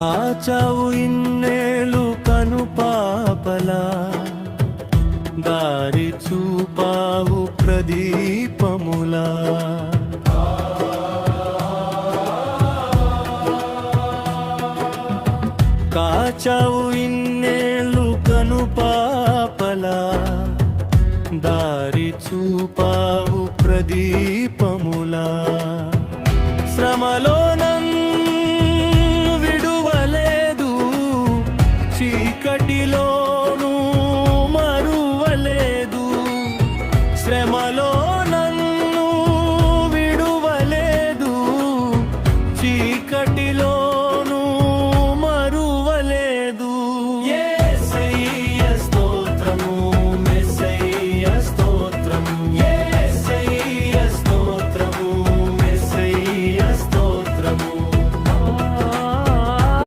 ఆచావు ఇన్నేళ్ళు కను పాపలా, దారి చూపావు ప్రదీపములా. కాచావు ఇన్నేళ్ళు కను పాపలా, దారి చూపావు ప్రదీపములా.